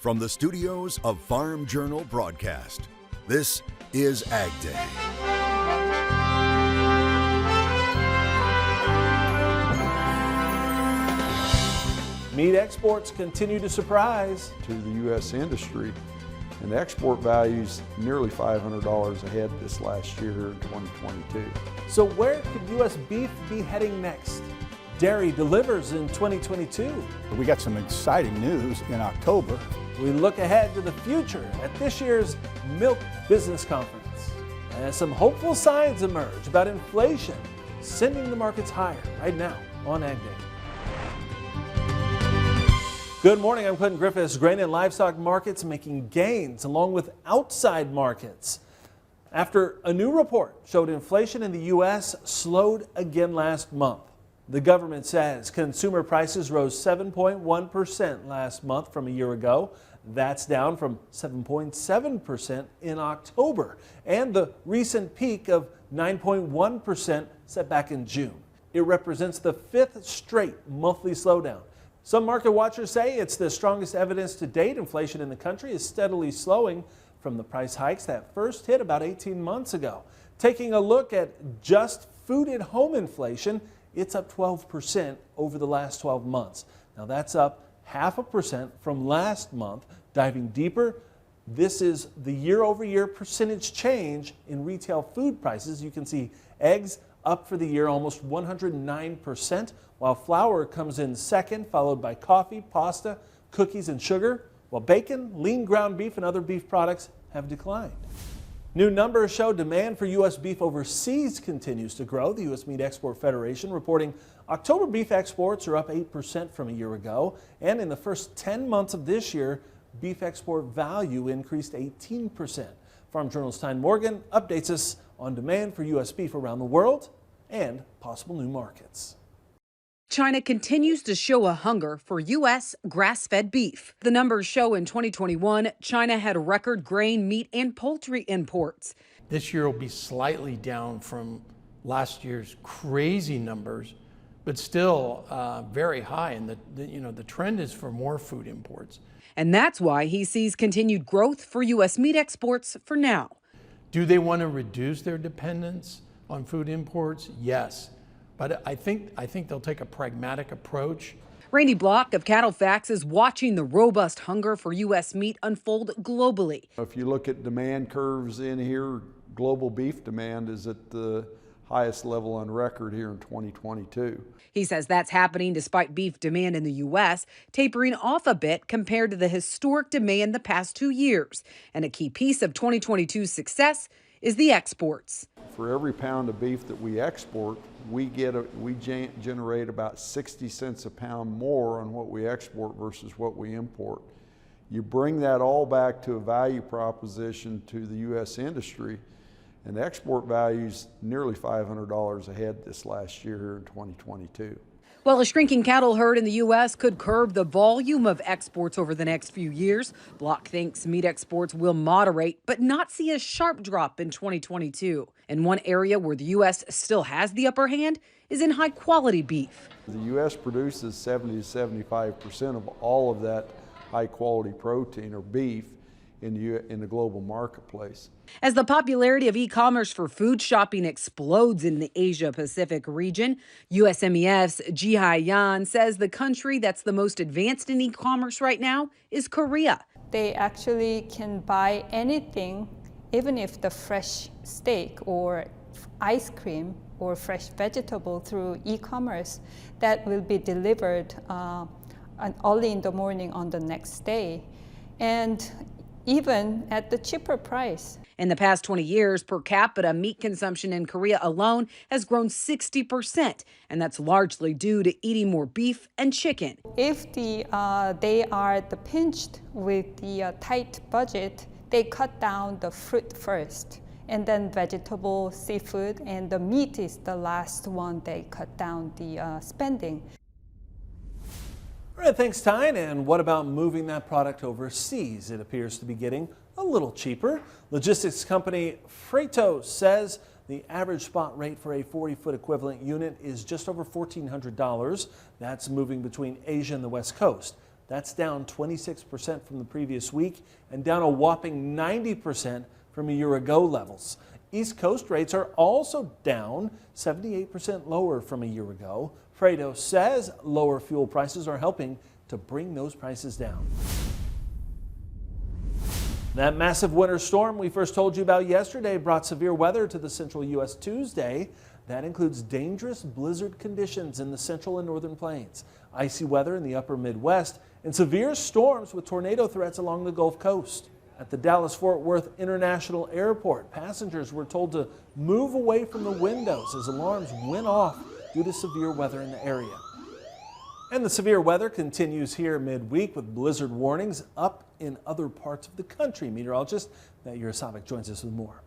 From the studios of Farm Journal Broadcast, this is AgDay. Meat exports continue to surprise. To the U.S. industry, and export values nearly $500 ahead this last year in 2022. So where could U.S. beef be heading next? Dairy delivers in 2022. We got some exciting news in October. We look ahead to the future at this year's Milk Business Conference. As some hopeful signs emerge about inflation sending the markets higher right now on AgDay. Good morning, I'm Clinton Griffiths. Grain and livestock markets making gains along with outside markets. After a new report showed inflation in the U.S. slowed again last month. The government says consumer prices rose 7.1% last month from a year ago. That's down from 7.7% in October and the recent peak of 9.1% set back in June. It represents the fifth straight monthly slowdown. Some market watchers say it's the strongest evidence to date inflation in the country is steadily slowing from the price hikes that first hit about 18 months ago. Taking a look at just food at home inflation, it's up 12% over the last 12 months. Now that's up 0.5% from last month. Diving deeper, this is the year-over-year percentage change in retail food prices. You can see eggs up for the year almost 109%, while flour comes in second, followed by coffee, pasta, cookies, and sugar, while bacon, lean ground beef, and other beef products have declined. New numbers show demand for U.S. beef overseas continues to grow. The U.S. Meat Export Federation reporting October beef exports are up 8% from a year ago. And in the first 10 months of this year, beef export value increased 18%. Farm Journal's Tyne Morgan updates us on demand for U.S. beef around the world and possible new markets. China continues to show a hunger for U.S. grass-fed beef. The numbers show in 2021, China had record grain, meat, and poultry imports. This year will be slightly down from last year's crazy numbers, but still very high. And the trend is for more food imports. And that's why he sees continued growth for U.S. meat exports for now. Do they want to reduce their dependence on food imports? Yes. But I think they'll take a pragmatic approach. Randy Block of Cattle Facts is watching the robust hunger for U.S. meat unfold globally. If you look at demand curves in here, global beef demand is at the highest level on record here in 2022. He says that's happening despite beef demand in the U.S. tapering off a bit compared to the historic demand the past 2 years. And a key piece of 2022's success is the exports. For every pound of beef that we export, we generate about 60 cents a pound more on what we export versus what we import. You bring that all back to a value proposition to the U.S. industry, and export values nearly $500 ahead this last year here in 2022. Well, a shrinking cattle herd in the U.S. could curb the volume of exports over the next few years. Block thinks meat exports will moderate, but not see a sharp drop in 2022. And one area where the U.S. still has the upper hand is in high-quality beef. The U.S. produces 70 to 75% of all of that high-quality protein or beef in the global marketplace. As the popularity of e-commerce for food shopping explodes in the Asia-Pacific region, USMEF's Jihai Yan says the country that's the most advanced in e-commerce right now is Korea. They actually can buy anything, even if the fresh steak or ice cream or fresh vegetable through e-commerce that will be delivered early in the morning on the next day. And even at the cheaper price. In the past 20 years, per capita meat consumption in Korea alone has grown 60%, and that's largely due to eating more beef and chicken. If they are pinched with the tight budget, they cut down the fruit first, and then vegetable, seafood, and the meat is the last one they cut down the spending. All right, thanks, Tyne. And what about moving that product overseas? It appears to be getting a little cheaper. Logistics company Freightos says the average spot rate for a 40-foot equivalent unit is just over $1,400. That's moving between Asia and the West Coast. That's down 26% from the previous week and down a whopping 90% from a year ago levels. East Coast rates are also down 78% lower from a year ago. Freightos says lower fuel prices are helping to bring those prices down. That massive winter storm we first told you about yesterday brought severe weather to the central U.S. Tuesday. That includes dangerous blizzard conditions in the central and northern plains, icy weather in the upper Midwest, and severe storms with tornado threats along the Gulf Coast. At the Dallas-Fort Worth International Airport, passengers were told to move away from the windows as alarms went off due to severe weather in the area. And the severe weather continues here midweek with blizzard warnings up in other parts of the country. Meteorologist Matt Yurosavik joins us with more.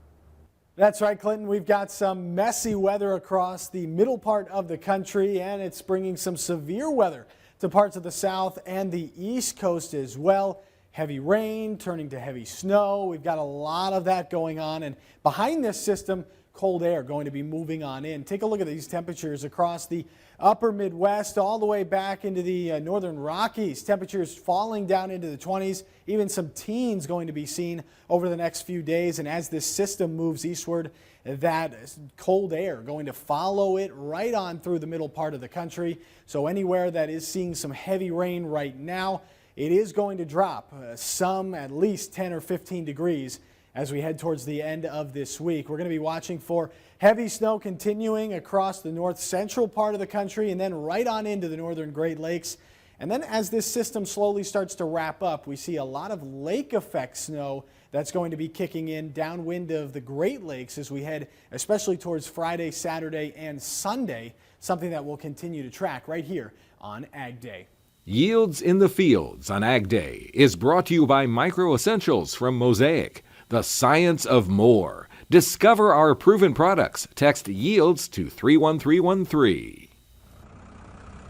That's right, Clinton. We've got some messy weather across the middle part of the country, and it's bringing some severe weather to parts of the south and the east coast as well. Heavy rain turning to heavy snow. We've got a lot of that going on, and behind this system, cold air going to be moving on in. Take a look at these temperatures across the upper Midwest all the way back into the northern Rockies. Temperatures falling down into the 20s, even some teens going to be seen over the next few days. And as this system moves eastward, that cold air going to follow it right on through the middle part of the country. So anywhere that is seeing some heavy rain right now, it is going to drop some at least 10 or 15 degrees as we head towards the end of this week. We're going to be watching for heavy snow continuing across the north central part of the country and then right on into the northern Great Lakes. And then as this system slowly starts to wrap up, we see a lot of lake effect snow that's going to be kicking in downwind of the Great Lakes as we head especially towards Friday, Saturday, and Sunday, something that we'll continue to track right here on Ag Day. Yields in the Fields on Ag Day is brought to you by Micro Essentials from Mosaic. The science of more. Discover our proven products. Text yields to 31313.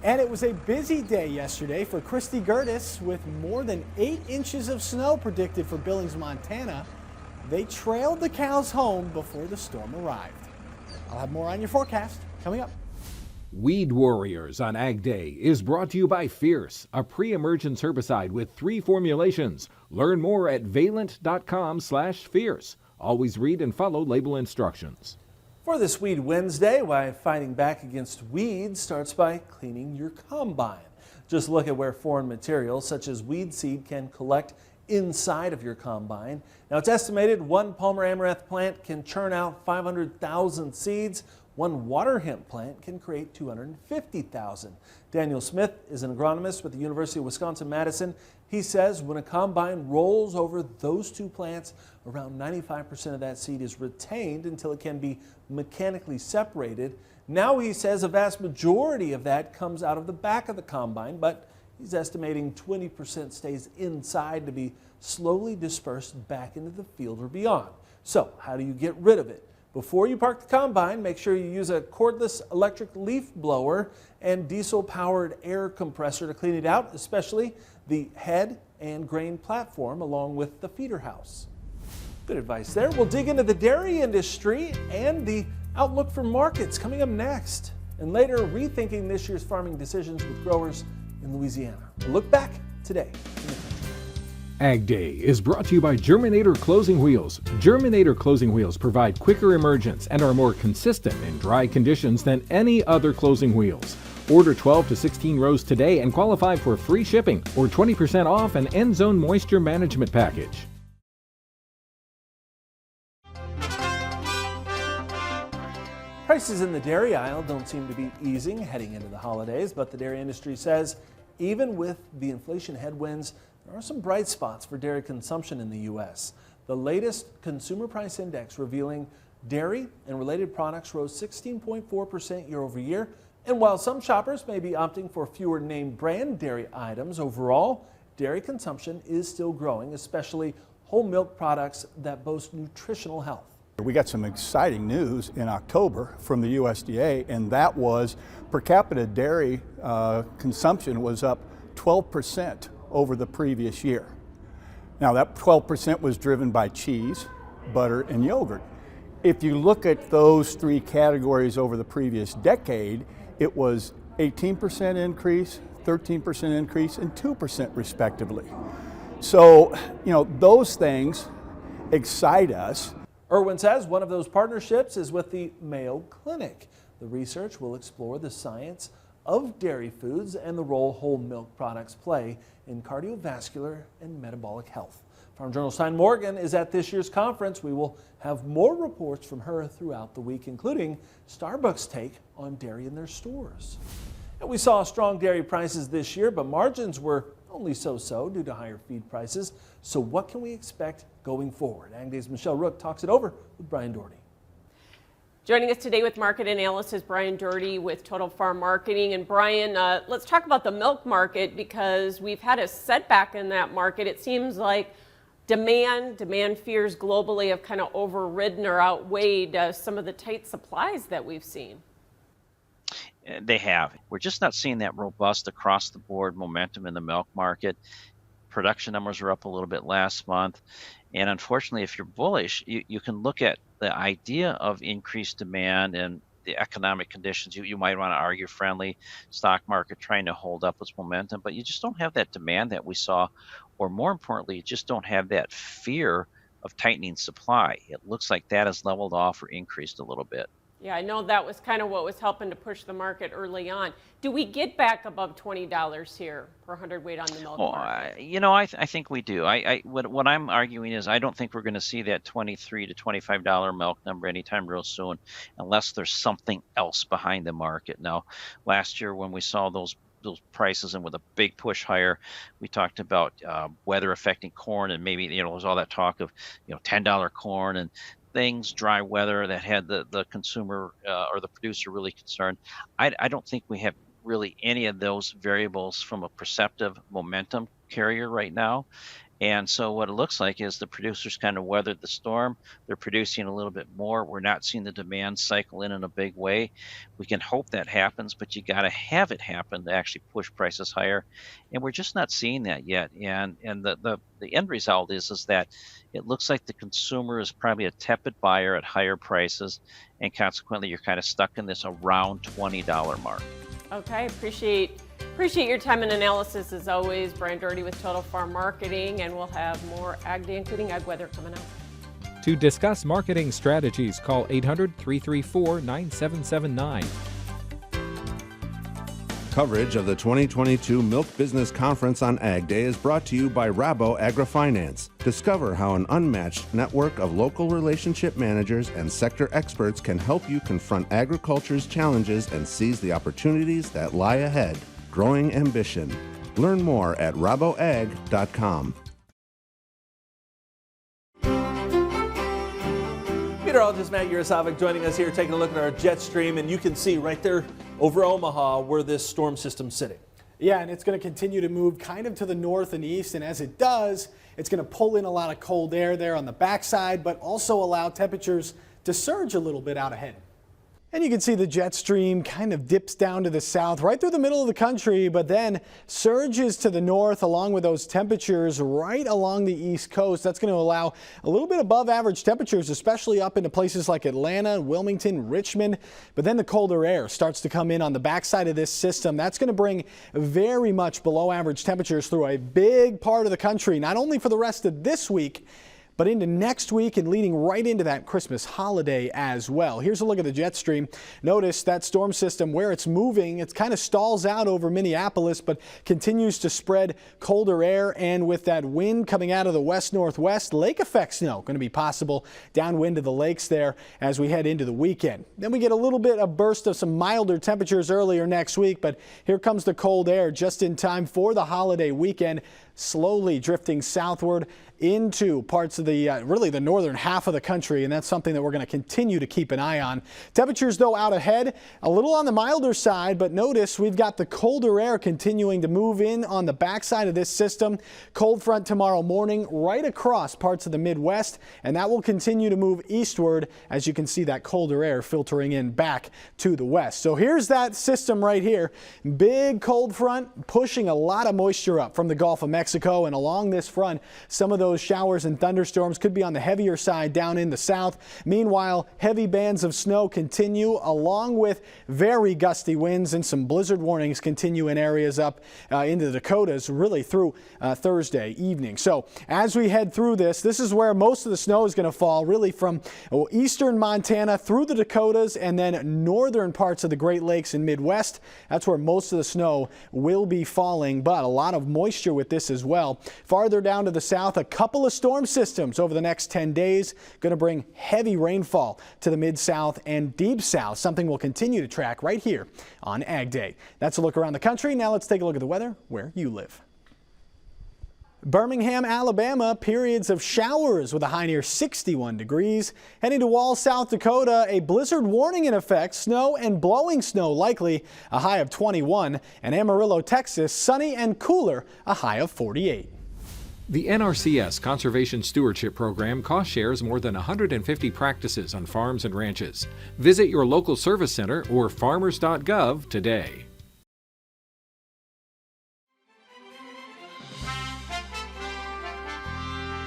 And it was a busy day yesterday for Christy Gertis with more than 8 inches of snow predicted for Billings, Montana. They trailed the cows home before the storm arrived. I'll have more on your forecast coming up. Weed Warriors on Ag Day is brought to you by Fierce, a pre-emergence herbicide with 3 formulations. Learn more at valent.com/fierce. Always read and follow label instructions. For this Weed Wednesday, why fighting back against weeds starts by cleaning your combine. Just look at where foreign materials such as weed seed can collect inside of your combine. Now it's estimated one Palmer Amaranth plant can churn out 500,000 seeds. One water hemp plant can create 250,000. Daniel Smith is an agronomist with the University of Wisconsin-Madison. He says when a combine rolls over those 2 plants, around 95% of that seed is retained until it can be mechanically separated. Now he says a vast majority of that comes out of the back of the combine, but he's estimating 20% stays inside to be slowly dispersed back into the field or beyond. So how do you get rid of it? Before you park the combine, make sure you use a cordless electric leaf blower and diesel-powered air compressor to clean it out, especially the head and grain platform along with the feeder house. Good advice there. We'll dig into the dairy industry and the outlook for markets coming up next. And later, rethinking this year's farming decisions with growers in Louisiana. We'll look back today. Ag Day is brought to you by Germinator Closing Wheels. Germinator Closing Wheels provide quicker emergence and are more consistent in dry conditions than any other closing wheels. Order 12 to 16 rows today and qualify for free shipping or 20% off an end zone moisture management package. Prices in the dairy aisle don't seem to be easing heading into the holidays, but the dairy industry says even with the inflation headwinds, there are some bright spots for dairy consumption in the U.S. The latest Consumer Price Index revealing dairy and related products rose 16.4% year over year. And while some shoppers may be opting for fewer name brand dairy items, overall, dairy consumption is still growing, especially whole milk products that boast nutritional health. We got some exciting news in October from the USDA, and that was per capita dairy consumption was up 12% over the previous year. Now that 12% was driven by cheese, butter, and yogurt. If you look at those 3 categories over the previous decade, it was 18% increase, 13% increase, and 2% respectively. So, those things excite us. Irwin says one of those partnerships is with the Mayo Clinic. The research will explore the science of dairy foods and the role whole milk products play in cardiovascular and metabolic health. Farm Journal's Tyne Morgan is at this year's conference. We will have more reports from her throughout the week, including Starbucks' take on dairy in their stores. And we saw strong dairy prices this year, but margins were only so-so due to higher feed prices. So what can we expect going forward? AgDay's Michelle Rook talks it over with Brian Doherty. Joining us today with market analysis, Brian Doherty with Total Farm Marketing. And Brian, let's talk about the milk market, because we've had a setback in that market. It seems like demand fears globally have kind of overridden or outweighed some of the tight supplies that we've seen. They have. We're just not seeing that robust across the board momentum in the milk market. Production numbers are up a little bit last month. And unfortunately, if you're bullish, you can look at the idea of increased demand and the economic conditions. You might want to argue friendly stock market trying to hold up its momentum, but you just don't have that demand that we saw, or more importantly, you just don't have that fear of tightening supply. It looks like that has leveled off or increased a little bit. Yeah, I know that was kind of what was helping to push the market early on. Do we get back above $20 here per hundredweight on the milk market? I think we do. What I'm arguing is I don't think we're going to see that $23 to $25 milk number anytime real soon, unless there's something else behind the market. Now, last year when we saw those prices and with a big push higher, we talked about weather affecting corn, and maybe there was all that talk of $10 corn and things, dry weather that had the consumer or the producer really concerned. I don't think we have really any of those variables from a perceptive momentum carrier right now. And so what it looks like is the producers kind of weathered the storm. They're producing a little bit more. We're not seeing the demand cycle in a big way. We can hope that happens, but you got to have it happen to actually push prices higher. And we're just not seeing that yet. And the end result is that it looks like the consumer is probably a tepid buyer at higher prices, and consequently you're kind of stuck in this around $20 mark. Okay, appreciate your time and analysis as always. Brian Doherty with Total Farm Marketing, and we'll have more Ag Day, including ag weather, coming up. To discuss marketing strategies, call 800-334-9779. Coverage of the 2022 Milk Business Conference on Ag Day is brought to you by Rabo AgriFinance. Discover how an unmatched network of local relationship managers and sector experts can help you confront agriculture's challenges and seize the opportunities that lie ahead. Growing ambition. Learn more at raboag.com. Meteorologist Matt Yurisovic joining us here, taking a look at our jet stream, and you can see right there over Omaha where this storm system's sitting. Yeah, and it's going to continue to move kind of to the north and east, and as it does, it's going to pull in a lot of cold air there on the backside, but also allow temperatures to surge a little bit out ahead. And you can see the jet stream kind of dips down to the south, right through the middle of the country, but then surges to the north along with those temperatures right along the east coast. That's going to allow a little bit above average temperatures, especially up into places like Atlanta, Wilmington, Richmond. But then the colder air starts to come in on the backside of this system. That's going to bring very much below average temperatures through a big part of the country, not only for the rest of this week, but into next week and leading right into that Christmas holiday as well. Here's a look at the jet stream. Notice that storm system where it's moving, it kind of stalls out over Minneapolis, but continues to spread colder air. And with that wind coming out of the west-northwest, lake effect snow going to be possible downwind of the lakes there as we head into the weekend. Then we get a little bit of burst of some milder temperatures earlier next week, but here comes the cold air just in time for the holiday weekend, slowly drifting southward into parts of the really the northern half of the country, and that's something that we're going to continue to keep an eye on. Temperatures though out ahead, a little on the milder side, but notice we've got the colder air continuing to move in on the backside of this system. Cold front tomorrow morning right across parts of the Midwest, and that will continue to move eastward as you can see that colder air filtering in back to the west. So here's that system right here. Big cold front pushing a lot of moisture up from the Gulf of Mexico. Mexico. And along this front, some of those showers and thunderstorms could be on the heavier side down in the south. Meanwhile, heavy bands of snow continue along with very gusty winds, and some blizzard warnings continue in areas up into the Dakotas really through Thursday evening. So as we head through this is where most of the snow is going to fall, really from eastern Montana through the Dakotas and then northern parts of the Great Lakes and Midwest. That's where most of the snow will be falling, but a lot of moisture with this as well. Farther down to the south, a couple of storm systems over the next 10 days going to bring heavy rainfall to the mid-south and deep south, something we'll continue to track right here on Ag Day. That's a look around the country. Now let's take a look at the weather where you live. Birmingham, Alabama, periods of showers with a high near 61 degrees. Heading to Wall, South Dakota, a blizzard warning in effect, snow and blowing snow likely, a high of 21. And Amarillo, Texas, sunny and cooler, a high of 48. The NRCS Conservation Stewardship Program cost shares more than 150 practices on farms and ranches. Visit your local service center or farmers.gov today.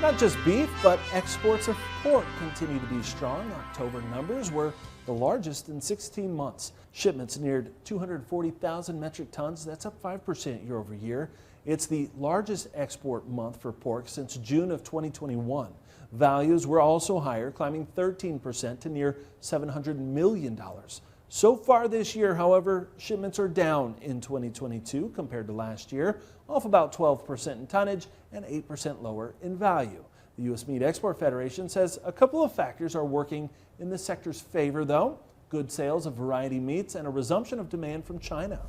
Not just beef, but exports of pork continue to be strong. October numbers were the largest in 16 months. Shipments neared 240,000 metric tons. That's up 5% year over year. It's the largest export month for pork since June of 2021. Values were also higher, climbing 13% to near $700 million. So far this year, however, shipments are down in 2022 compared to last year, off about 12% in tonnage and 8% lower in value. The U.S. Meat Export Federation says a couple of factors are working in the sector's favor, though. Good sales of variety meats and a resumption of demand from China.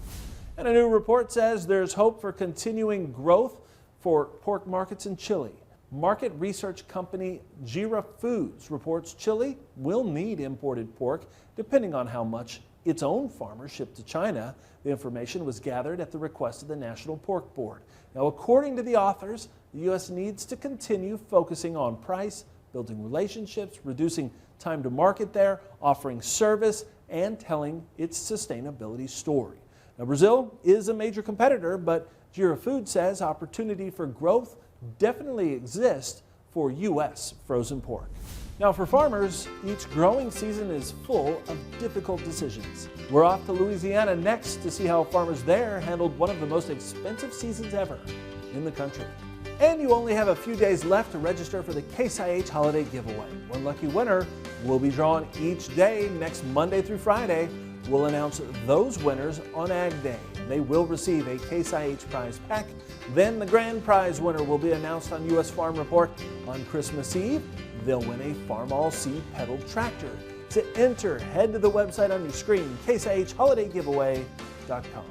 And a new report says there's hope for continuing growth for pork markets in Chile. Market research company Gira Foods reports Chile will need imported pork depending on how much its own farmers ship to China. The information was gathered at the request of the National Pork Board. Now, according to the authors, the U.S. needs to continue focusing on price, building relationships, reducing time to market there, offering service, and telling its sustainability story. Now, Brazil is a major competitor, but Gira Foods says opportunity for growth definitely exists for U.S. frozen pork. Now, for farmers, each growing season is full of difficult decisions. We're off to Louisiana next to see how farmers there handled one of the most expensive seasons ever in the country. And you only have a few days left to register for the Case IH Holiday Giveaway. One lucky winner will be drawn each day next Monday through Friday. We'll announce those winners on Ag Day. They will receive a Case IH prize pack. Then the grand prize winner will be announced on U.S. Farm Report on Christmas Eve. They'll win a Farmall seed pedaled tractor. To enter, head to the website on your screen, caseihholidaygiveaway.com.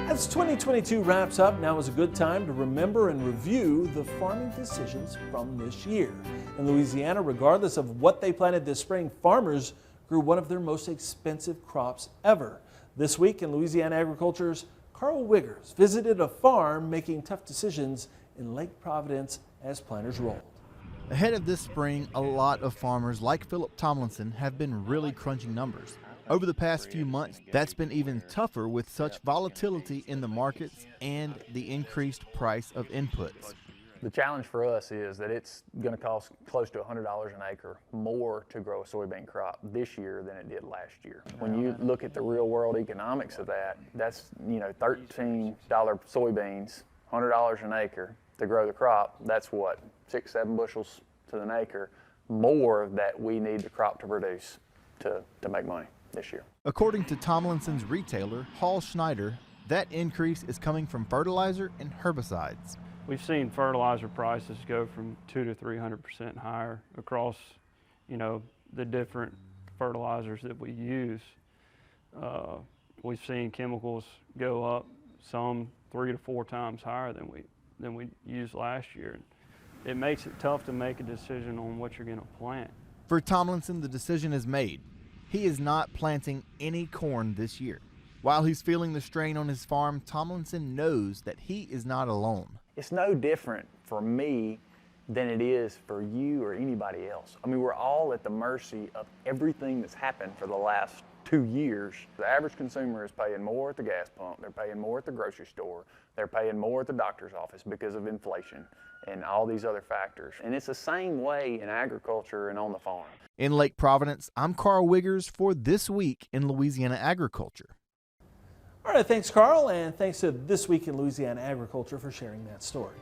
As 2022 wraps up, now is a good time to remember and review the farming decisions from this year. In Louisiana, regardless of what they planted this spring, farmers grew one of their most expensive crops ever. This week in Louisiana Agriculture's Carl Wiggers visited a farm making tough decisions in Lake Providence as planters rolled. Ahead of this spring, a lot of farmers like Philip Tomlinson have been really crunching numbers. Over the past few months, that's been even tougher with such volatility in the markets and the increased price of inputs. The challenge for us is that it's going to cost close to $100 an acre more to grow a soybean crop this year than it did last year. When you look at the real world economics of that, that's, $13 soybeans, $100 an acre to grow the crop. That's what, 6-7 bushels to an acre more that we need the crop to produce to make money this year. According to Tomlinson's retailer, Hall Schneider, that increase is coming from fertilizer and herbicides. We've seen fertilizer prices go from 200 to 300% higher across, the different fertilizers that we use. We've seen chemicals go up, some 3 to 4 times higher than we used last year. It makes it tough to make a decision on what you're going to plant. For Tomlinson, the decision is made. He is not planting any corn this year. While he's feeling the strain on his farm, Tomlinson knows that he is not alone. It's no different for me than it is for you or anybody else. I mean, we're all at the mercy of everything that's happened for the last 2 years, the average consumer is paying more at the gas pump, they're paying more at the grocery store, they're paying more at the doctor's office because of inflation and all these other factors. And it's the same way in agriculture and on the farm. In Lake Providence, I'm Carl Wiggers for This Week in Louisiana Agriculture. All right, thanks, Carl, and thanks to This Week in Louisiana Agriculture for sharing that story.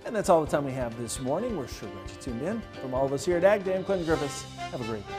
And that's all the time we have this morning. We're sure glad you tuned in. From all of us here at AgDay, I'm Clinton Griffiths. Have a great day.